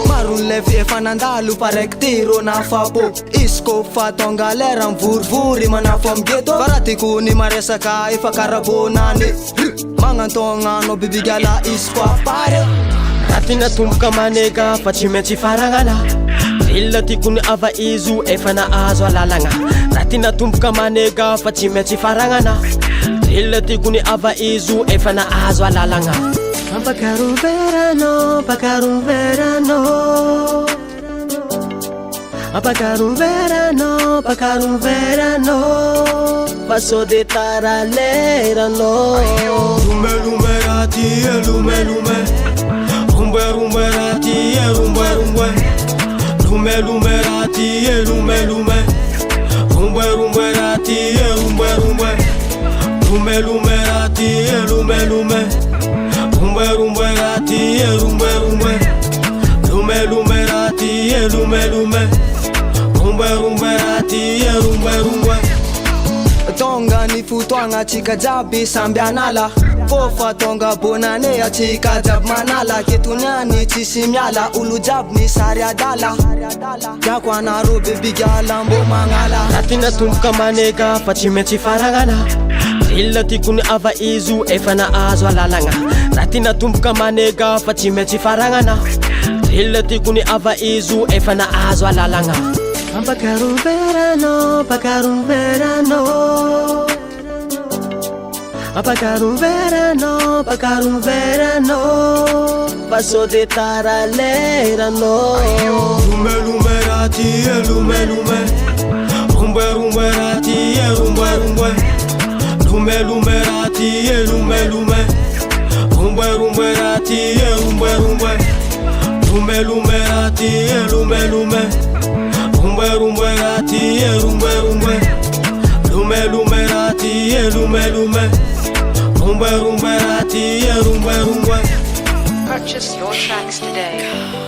Maron levy efa nandalo paraiky ty rô nafapo. Izy kô fa tonga lera mivorivory manafo amgeto. Fara tiako ny maresaka efa karabonany. Magnantogna anao bibigala izy koa pare. Raha tina tomboka maneka fa tsy maintsy faragnana. Illa tiako ny ava izo efa nahazo alalagna. Raha tina tomboka maneka fa tsy maintsy faragnana. Illa tiako ny ava izo efa nahazo alalagna. Pakaron verano, pakaron verano. Pakaron verano, pakaron verano. Passou de taraleirano. Lume lume rati, lume lume. Rumbe rumbe rati, rumbe rumbe. Lume lume rati, lume lume. Rumbe rumbe rati, rumbe rumbe. Lume lume rati, lume lume. Rumbe rumbe rati, rumbe rumbe. Lume lume rati, lume lume. Rumbe rumbe rati, rumbe rumbe. Tonga ni fotoagna tsika jiaby samby anala. Kofa tonga bonane atsika jiaby manala. Ketoniany tsisy miala olo jiaby ny sary adala. Tiako anaro bebigala mbo magnala. Raha tina tomboka maneka fa tsy maintsy faragnana. Illa tiako ny ava izo efa nahazo alalagna. Raha tina tomboka maneka fa tsy maintsy faragnana. Illa tiako ny ava izo efa nahazo alalagna. Pakaron verano, pakaron verano. Pakaron verano, pakaron verano. Passou de taraleirano. Lume lume rati, lume lume. Rumbe rumbe rati, rumbe rumbe. Lume lume rati, lume lume. Rumbe rumbe rati, rumbe rumbe. Lume lume rati, lume lume. Rumbe rumbe rati, rumbe rumbe. Lume lume rati, lume lume. Rumbe rumbe rati, rumbe rumbe. Purchase your tracks today.